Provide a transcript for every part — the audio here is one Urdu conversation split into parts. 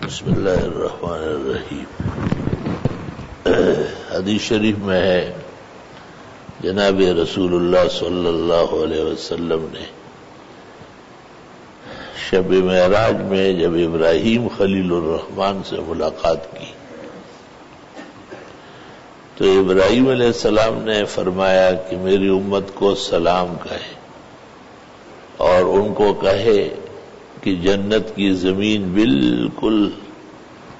بسم اللہ الرحمن الرحیم۔ حدیث شریف میں ہے جناب رسول اللہ صلی اللہ علیہ وسلم نے شب معراج میں جب ابراہیم خلیل الرحمن سے ملاقات کی تو ابراہیم علیہ السلام نے فرمایا کہ میری امت کو سلام کہے اور ان کو کہے کہ جنت کی زمین بالکل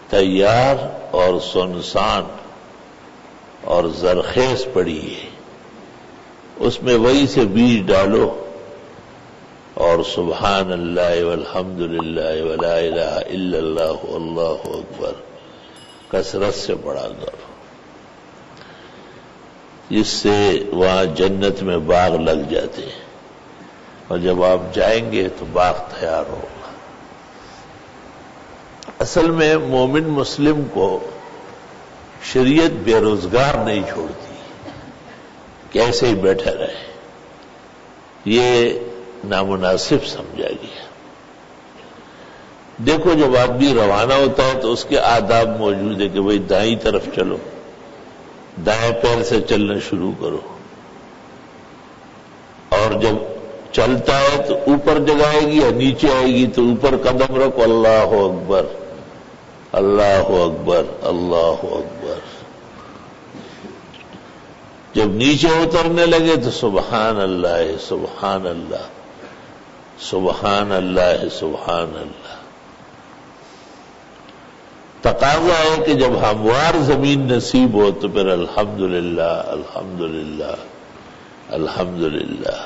تیار اور سنسان اور زرخیز پڑی ہے، اس میں وہی سے بیج ڈالو اور سبحان اللہ والحمد للہ ولا الہ الا اللہ واللہ اکبر کثرت سے پڑھا کرو، جس سے وہاں جنت میں باغ لگ جاتے ہیں اور جب آپ جائیں گے تو باغ تیار ہوگا۔ اصل میں مومن مسلم کو شریعت بے روزگار نہیں چھوڑتی کہ ایسے ہی بیٹھا رہے، یہ نامناسب سمجھا گیا۔ دیکھو جب آدمی روانہ ہوتا ہے تو اس کے آداب موجود ہے کہ بھئی دائیں طرف چلو، دائیں پیر سے چلنا شروع کرو، اور جب چلتا ہے تو اوپر جگائے گی یا نیچے آئے گی تو اوپر قدم رکھو، اللہ اکبر اللہ اکبر اللہ اکبر۔ جب نیچے اترنے لگے تو سبحان اللہ سبحان اللہ سبحان اللہ سبحان اللہ۔ تقاضا ہے کہ جب ہموار زمین نصیب ہو تو پھر الحمدللہ الحمدللہ الحمدللہ۔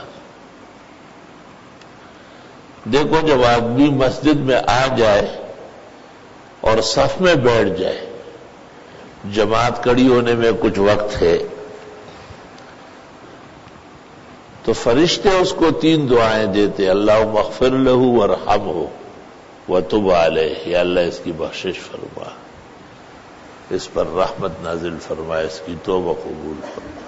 دیکھو جب آدمی مسجد میں آ جائے اور صف میں بیٹھ جائے، جماعت کھڑی ہونے میں کچھ وقت ہے تو فرشتے اس کو 3 دعائیں دیتے، اللہم اغفر لہ وارحمہ وتب علیہ، یا اللہ اس کی بخشش فرما، اس پر رحمت نازل فرما، اس کی توبہ قبول فرما۔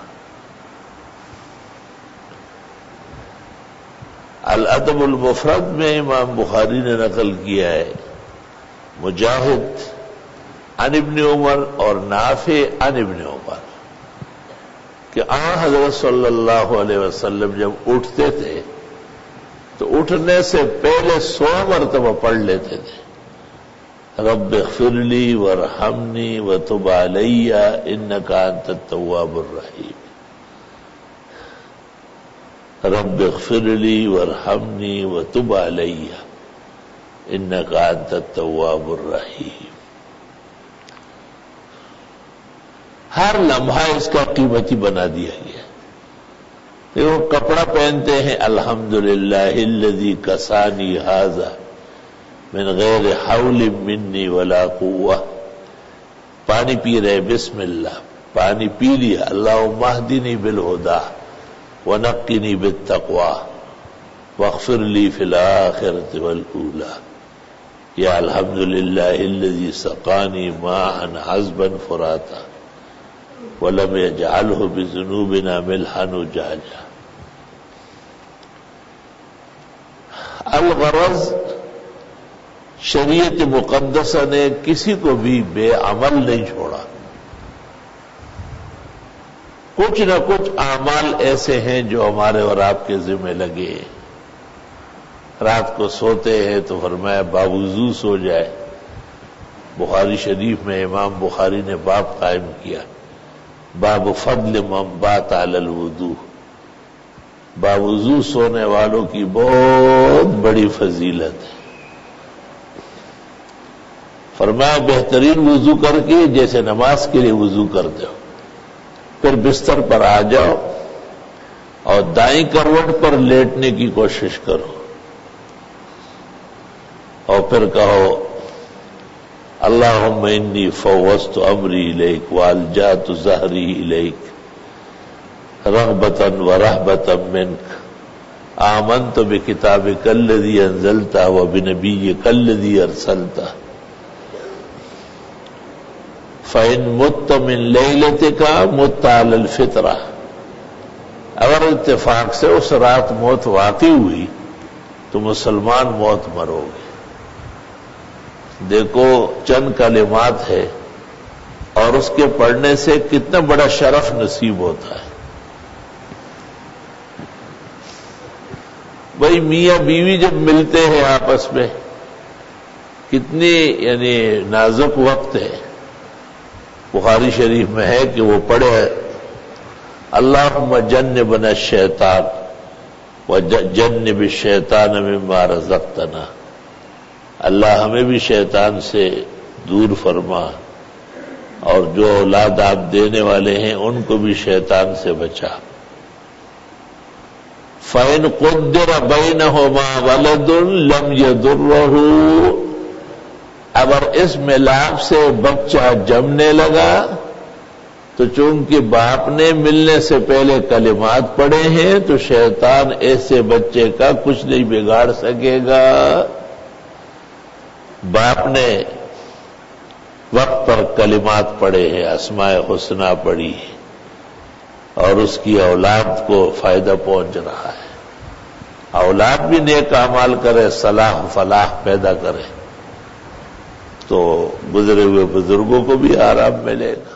الادب المفرد میں امام بخاری نے نقل کیا ہے مجاہد عن ابن عمر اور نافع عن ابن عمر کہ حضرت صلی اللہ علیہ وسلم جب اٹھتے تھے تو اٹھنے سے پہلے 100 مرتبہ پڑھ لیتے تھے رب اغفر لی وارحمنی وتب علی انک انت التواب الرحیم، رب اغفر لی وارحمنی وتب علی انک انت التواب الرحیم۔ ہر لمحہ اس کا قیمتی بنا دیا گیا۔ وہ کپڑا پہنتے ہیں الحمدللہ الذی کسانی ھذا من غیر حول منی ولا قوہ، پانی پی رہے بسم اللہ، پانی پی لیا، اللہم اہدنی بالہدی ونقنی بالتقوی واغفر لی فی الآخرۃ والأولی، یا الحمدللہ الذی سقانی ماء عذبا فراتا ولم یجعلہ بذنوبنا ملحا اجاجا۔ الغرض شریعت مقدسہ نے کسی کو بھی بے عمل نہیں چھوڑا۔ کچھ نہ کچھ اعمال ایسے ہیں جو ہمارے اور آپ کے ذمہ لگے ہیں۔ رات کو سوتے ہیں تو فرمایا باوضو سو جائے۔ بخاری شریف میں امام بخاری نے باب قائم کیا، باب فضل من بات علی الوضو، باوضو سونے والوں کی بہت بڑی فضیلت ہے۔ فرمایا بہترین وضو کر کے جیسے نماز کے لیے وضو کرتے ہو، پھر بستر پر آ جاؤ اور دائیں کروٹ پر لیٹنے کی کوشش کرو اور پھر کہو اللہم انی فوضت امری الیک والجأت ظہری الیک رغبتا ورہبتا منک آمنت بکتابک الذی انزلت وبنبیک الذی ارسلت فإن مت من لیلتک مت علی الفطرہ، اگر اتفاق سے اس رات موت واقع ہوئی تو مسلمان موت مرو گے۔ دیکھو چند کلمات ہے اور اس کے پڑھنے سے کتنا بڑا شرف نصیب ہوتا ہے. بھائی میاں بیوی جب ملتے ہیں آپس میں کتنی یعنی نازک وقت ہے. بخاری شریف میں ہے کہ وہ پڑھے اللہم جنبنا الشیطان وجنب الشیطان مما رزقتنا. اللہ ہمیں بھی شیطان سے دور فرما اور جو اولاد آپ دینے والے ہیں ان کو بھی شیطان سے بچا. فَإِنْ قُدِّرَ بَيْنَهُمَا وَلَدٌ لَمْ يَضُرَّهُ. اگر اس ملاپ سے بچہ جمنے لگا تو چونکہ باپ نے ملنے سے پہلے کلمات پڑھے ہیں تو شیطان ایسے بچے کا کچھ نہیں بگاڑ سکے گا. باپ نے وقت پر کلمات پڑھے ہیں، اسماء حسنہ پڑھی ہے اور اس کی اولاد کو فائدہ پہنچ رہا ہے. اولاد بھی نیک اعمال کرے، صلاح فلاح پیدا کرے تو گزرے ہوئے بزرگوں کو بھی آرام ملے گا.